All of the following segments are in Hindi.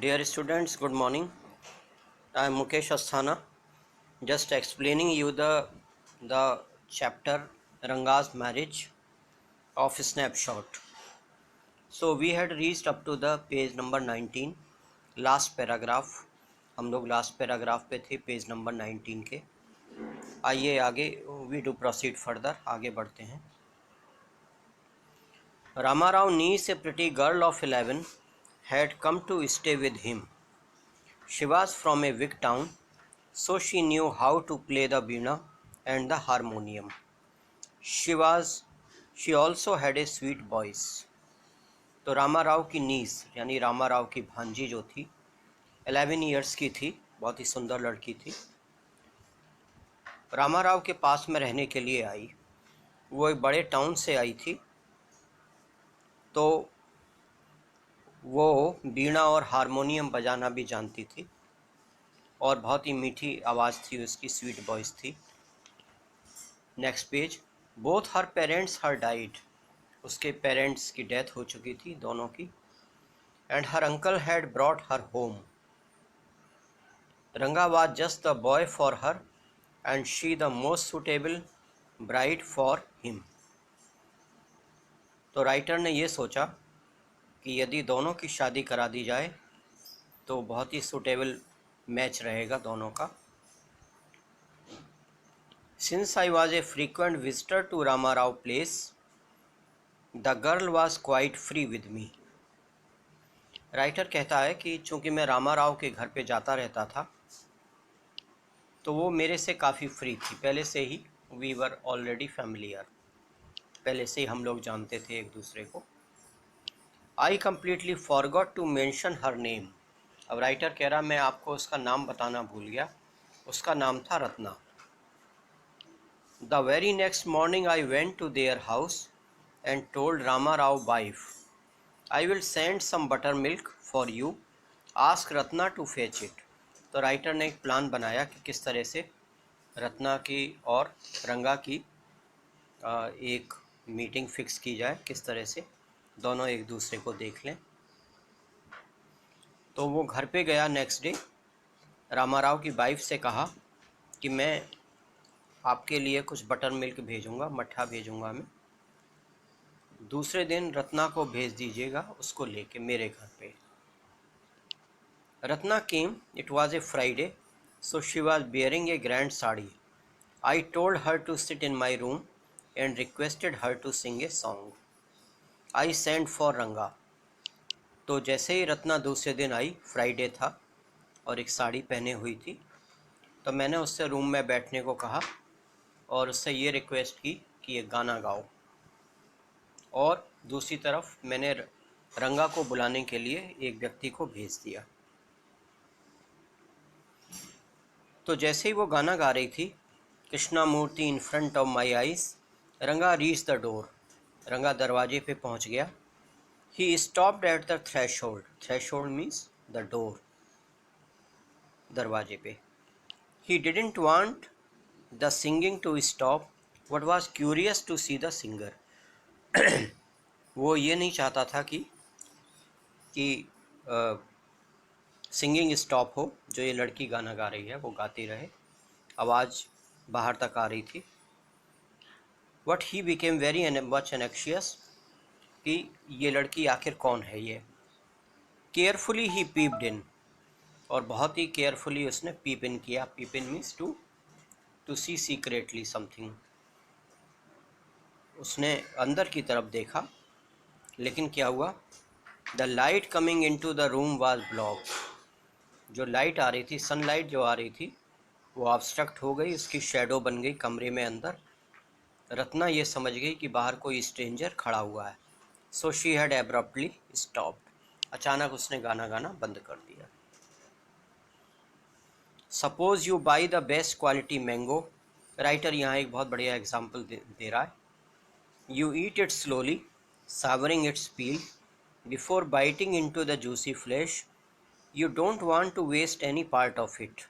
Dear students, good morning. I am Mukesh Asthana, just explaining you the chapter Ranga's marriage of snapshot. So we had reached up to the page number 19, last paragraph. हम लोग लास्ट पैराग्राफ पे थे पेज नंबर 19 के. आइए आगे वी डू प्रोसीड फर्दर, आगे बढ़ते हैं. Ramarao niece, a pretty girl of 11, had come to stay with him. She was from a big town, so she knew how to play the veena and the harmonium. She also had a sweet voice. तो रामा राव की नीस यानी रामा राव की भांजी जो थी 11 ईयर्स की थी, बहुत ही सुंदर लड़की थी. रामा राव के पास में रहने के लिए आई. वो एक बड़े टाउन से आई थी, तो वो वीणा और हारमोनियम बजाना भी जानती थी और बहुत ही मीठी आवाज़ थी उसकी, स्वीट वॉइस थी. Next page. Both her parents her died. उसके पेरेंट्स की डेथ हो चुकी थी दोनों की. And her uncle had brought her home. Ranga was just the boy for her and she the most suitable bride for him. तो राइटर ने ये सोचा कि यदि दोनों की शादी करा दी जाए तो बहुत ही सुटेबल मैच रहेगा दोनों का. Since I was a frequent visitor to Rama Rao place, the girl was quite free with me. Writer कहता है कि चूँकि मैं रामा राव के घर पे जाता रहता था तो वो मेरे से काफ़ी फ्री थी. पहले से ही वी वर ऑलरेडी फैमिलियर, पहले से ही हम लोग जानते थे एक दूसरे को. I completely forgot to mention her name. अब राइटर कह रहा मैं आपको उसका नाम बताना भूल गया. उसका नाम था Ratna. The very next morning I went to their house and told Rama Rao wife, I will send some buttermilk for you, ask Ratna to fetch it. तो राइटर ने एक प्लान बनाया कि किस तरह से रत्ना की और रंगा की एक मीटिंग फिक्स की जाए, किस तरह से दोनों एक दूसरे को देख लें. तो वो घर पे गया नेक्स्ट डे. रामा राव की वाइफ से कहा कि मैं आपके लिए कुछ बटर मिल्क भेजूंगा, मट्ठा भेजूंगा मैं. दूसरे दिन रत्ना को भेज दीजिएगा उसको लेके मेरे घर पे. Ratna came. It was a Friday, so she was wearing a grand sari. I told her to sit in my room and requested her to sing a song. I sent for Ranga. तो जैसे ही रत्ना दूसरे दिन आई, फ्राइडे था और एक साड़ी पहने हुई थी, तो मैंने उससे रूम में बैठने को कहा और उससे ये रिक्वेस्ट की कि एक गाना गाओ. और दूसरी तरफ मैंने रंगा को बुलाने के लिए एक व्यक्ति को भेज दिया. तो जैसे ही वो गाना गा रही थी, Krishna Murthy in front of my eyes, Ranga reach the door. Ranga दरवाजे पे पहुंच गया. He stopped at the threshold. Threshold means the door, दरवाजे पे. He didn't want the singing to stop but was curious to see the singer. वो ये नहीं चाहता था कि सिंगिंग स्टॉप हो, जो ये लड़की गाना गा रही है वो गाती रहे, आवाज़ बाहर तक आ रही थी. But he became very much anxious कि ये लड़की आखिर कौन है ये. Carefully he peeped in. और बहुत ही केयरफुली उसने पीप इन किया. Peep in means to see secretly something. उसने अंदर की तरफ देखा, लेकिन क्या हुआ, the light coming in to the room was block. जो लाइट आ रही थी, सनलाइट जो आ रही थी, वो ऑब्स्ट्रक्ट हो गई, उसकी शेडो बन गई कमरे में अंदर. रत्ना ये समझ गई कि बाहर कोई स्ट्रेंजर खड़ा हुआ है. So she had abruptly stopped. अचानक उसने गाना गाना बंद कर दिया. Suppose you buy the best quality mango. Writer यहाँ एक बहुत बढ़िया एग्जाम्पल दे रहा है. You eat it slowly, savouring its peel, before biting in to the juicy flesh. You don't want to waste any part of it.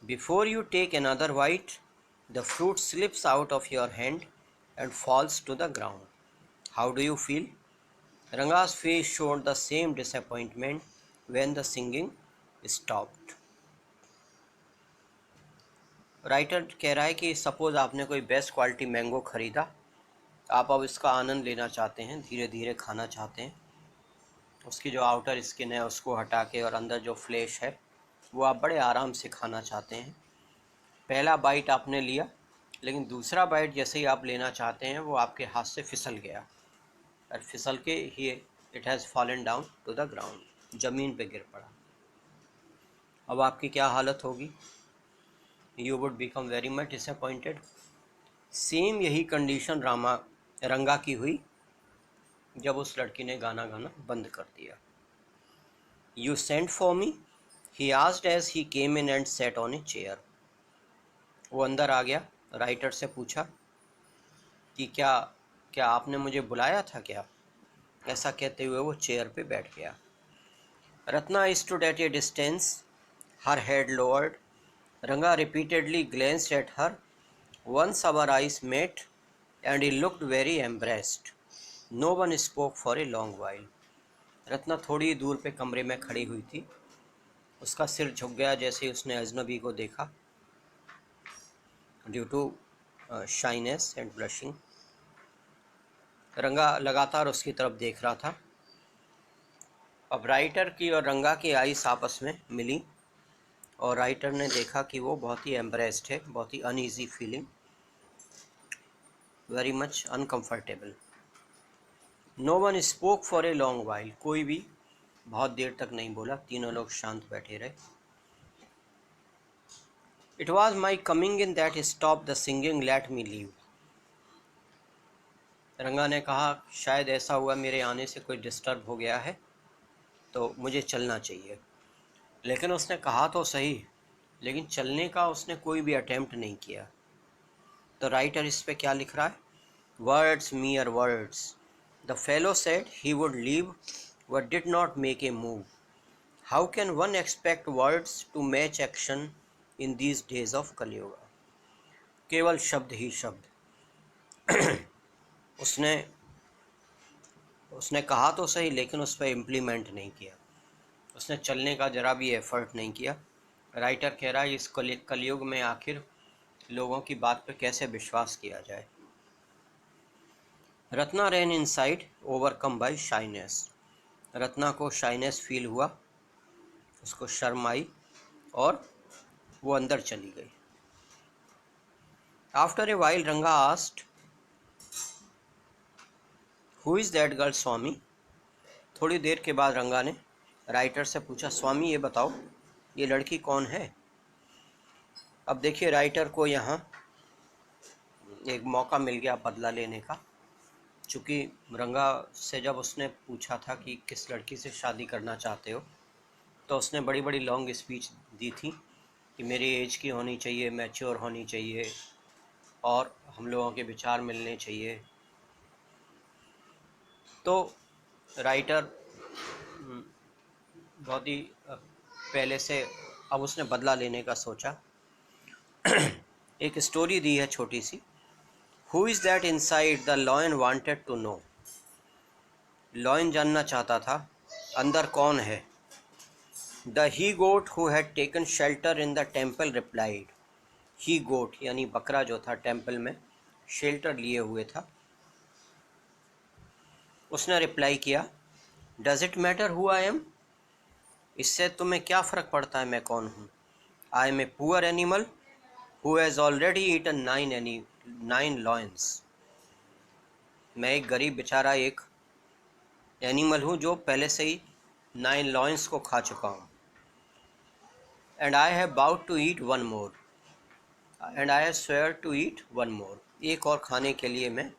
Before you take another bite, the fruit slips out of your hand and falls to the ground. How do you feel? Ranga's face showed the same disappointment when the singing stopped. Writer कह रहा है कि सपोज आपने कोई बेस्ट क्वालिटी मैंगो ख़रीदा, आप अब इसका आनंद लेना चाहते हैं, धीरे धीरे खाना चाहते हैं, उसकी जो आउटर स्किन है उसको हटा के और अंदर जो फ्लैश है वो आप बड़े आराम से खाना चाहते हैं। पहला बाइट आपने लिया, लेकिन दूसरा बाइट जैसे ही आप लेना चाहते हैं वो आपके हाथ से फिसल गया और फिसल के ही it has fallen down to the ground, ज़मीन पे गिर पड़ा। अब आपकी क्या हालत होगी? You would become very much disappointed. Same यही कंडीशन रंगा की हुई जब उस लड़की ने गाना गाना बंद कर दिया। You sent for me, he asked as he came in and sat on a chair. वो अंदर आ गया, राइटर से पूछा कि क्या आपने मुझे बुलाया था क्या? ऐसा कहते हुए वो चेयर पे बैठ गया। Ratna stood at a distance, her head lowered. Ranga repeatedly glanced at her. Once our eyes met, and he looked very embarrassed. No one spoke for a long while. Ratna थोड़ी दूर पे कमरे में खड़ी हुई थी, उसका सिर झुक गया जैसे ही उसने अजनबी को देखा, due to shyness and blushing. Ranga लगातार उसकी तरफ देख रहा था। अब राइटर की और रंगा की आइस आपस में मिली और राइटर ने देखा कि वो बहुत ही एम्ब्रेस्ड है, बहुत ही uneasy feeling, very much uncomfortable. No one spoke for a long while, कोई भी बहुत देर तक नहीं बोला, तीनों लोग शांत बैठे रहे। It was my coming in that stop the singing, let me leave. रंगा ने कहा शायद ऐसा हुआ मेरे आने से कोई डिस्टर्ब हो गया है तो मुझे चलना चाहिए। लेकिन उसने कहा तो सही, लेकिन चलने का उसने कोई भी अटेम्प्ट नहीं किया। तो राइटर इस पे क्या लिख रहा है? Words, mere words. The fellow said he would leave but did not make a move. How can one expect words to match action in these days of Kaliyuga? केवल शब्द ही शब्द। उसने कहा तो सही, लेकिन उस पर इम्प्लीमेंट नहीं किया, उसने चलने का जरा भी एफर्ट नहीं किया। राइटर कह रहा है इस कलयुग में आखिर लोगों की बात पे कैसे विश्वास किया जाए। Ratna ran inside overcome by shyness. Ratna को शाइनेस फील हुआ, उसको शर्म आई और वो अंदर चली गई। After a while Ranga asked, who is that girl Swami? थोड़ी देर के बाद रंगा ने राइटर से पूछा, स्वामी ये बताओ ये लड़की कौन है? अब देखिए राइटर को यहाँ एक मौका मिल गया बदला लेने का, चूँकि रंगा से जब उसने पूछा था कि किस लड़की से शादी करना चाहते हो, तो उसने बड़ी बड़ी लॉन्ग स्पीच दी थी कि मेरी एज की होनी चाहिए, मैच्योर होनी चाहिए और हम लोगों के विचार मिलने चाहिए। तो राइटर बहुत ही पहले से अब उसने बदला लेने का सोचा। एक स्टोरी दी है छोटी सी। Who is that inside the lion wanted to know. Lion जानना चाहता था अंदर कौन है। The he goat who had taken shelter in the temple replied. He goat यानी बकरा जो था टेम्पल में शेल्टर लिए हुए था, उसने रिप्लाई किया, does it matter who I am? इससे तुम्हें क्या फ़र्क पड़ता है मैं कौन हूँ? I am a poor animal who has already eaten 9 lions. मैं एक गरीब बेचारा एक एनिमल हूँ जो पहले से ही 9 लॉयंस को खा चुका हूँ। And I have about to eat one more and I have swear to eat one more. एक और खाने के लिए मैंने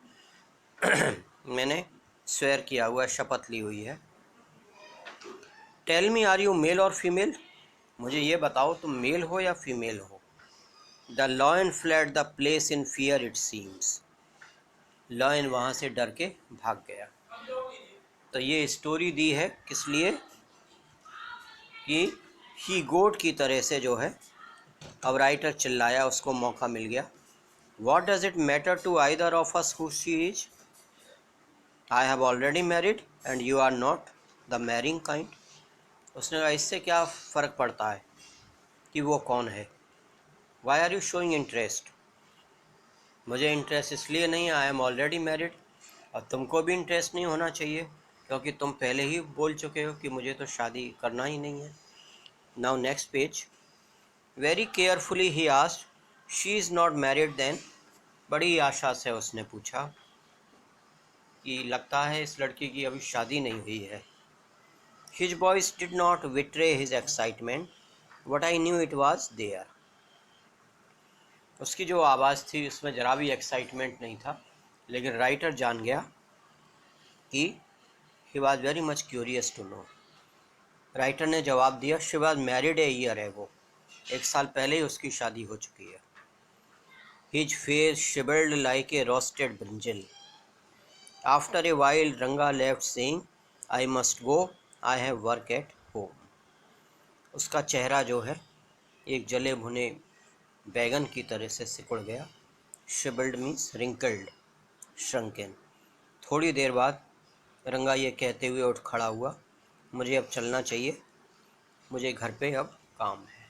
स्वेयर किया हुआ, शपथ ली हुई है। Tell me are you male or female? मुझे ये बताओ तुम मेल हो या फीमेल हो? The lion fled the place in fear it seems. Lion वहाँ से डर के भाग गया। तो ये स्टोरी दी है किस लिए? कि ही गोट की तरह से जो है। अब राइटर चिल्लाया, उसको मौका मिल गया। What does it matter to either of us who she is? I have already married and you are not the marrying kind. उसने कहा इससे क्या फ़र्क पड़ता है कि वो कौन है। Why are you showing interest? मुझे इंटरेस्ट इसलिए नहीं, आई एम ऑलरेडी मैरिड। और तुमको भी इंटरेस्ट नहीं होना चाहिए क्योंकि तुम पहले ही बोल चुके हो कि मुझे तो शादी करना ही नहीं है। Now next page. Very carefully he asked, she is not married then? बड़ी आशा से उसने पूछा कि लगता है इस लड़की की अभी शादी नहीं हुई है। His voice did not betray his excitement, but I knew it was there. उसकी जो आवाज़ थी उसमें ज़रा भी एक्साइटमेंट नहीं था, लेकिन राइटर जान गया कि he was very much curious to know. Writer ने जवाब दिया, she was married a year ago. 1 साल पहले ही उसकी शादी हो चुकी है। His face shivered like a roasted brinjal. After a while, Ranga left saying, I must go, I have work at home. उसका चेहरा जो है एक जले भुने बैगन की तरह से सिकुड़ गया। शिबल्ड मीन्स रिंकल्ड, श्रंकन। थोड़ी देर बाद रंगा ये कहते हुए उठ खड़ा हुआ, मुझे अब चलना चाहिए, मुझे घर पे अब काम है।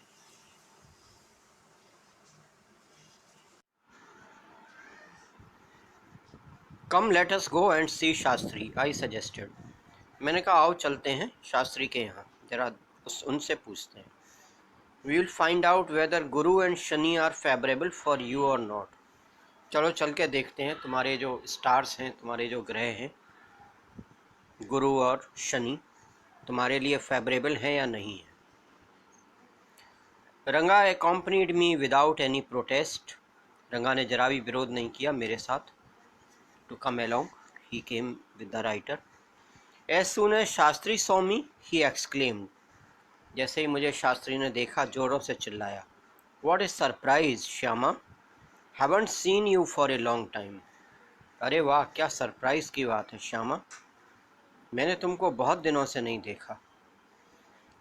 Come let us go and see Shastri, I suggested. मैंने कहा आओ चलते हैं शास्त्री के यहाँ, जरा उनसे पूछते हैं। We will find out whether Guru and Shani are favourable for you or not. चलो चल के देखते हैं तुम्हारे जो स्टार्स हैं, तुम्हारे जो ग्रह हैं गुरु और शनि, तुम्हारे लिए फेवरेबल हैं या नहीं है। Ranga accompanied me without any protest. Ranga ने जरा भी विरोध नहीं किया मेरे साथ। To come along, he came with the writer. As soon as Shastri saw me, he exclaimed. जैसे ही मुझे शास्त्री ने देखा जोरों से चिल्लाया, What a surprise, Shyama! Haven't seen you for a long time. अरे वाह, क्या सरप्राइज की बात है श्यामा, मैंने तुमको बहुत दिनों से नहीं देखा।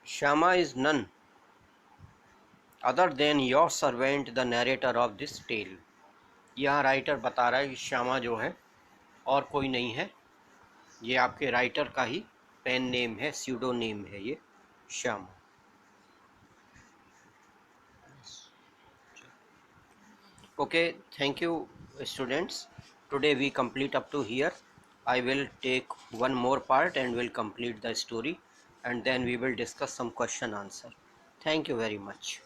Shyama is none other than your servant the narrator of this tale. यहाँ राइटर बता रहा है कि श्यामा जो है और कोई नहीं है, ये आपके राइटर का ही पेन नेम है, स्यूडो नेम है ये Shyama. Okay, thank you students, today we complete up to here. I will take one more part and will complete the story, and then we will discuss some question answer. Thank you very much.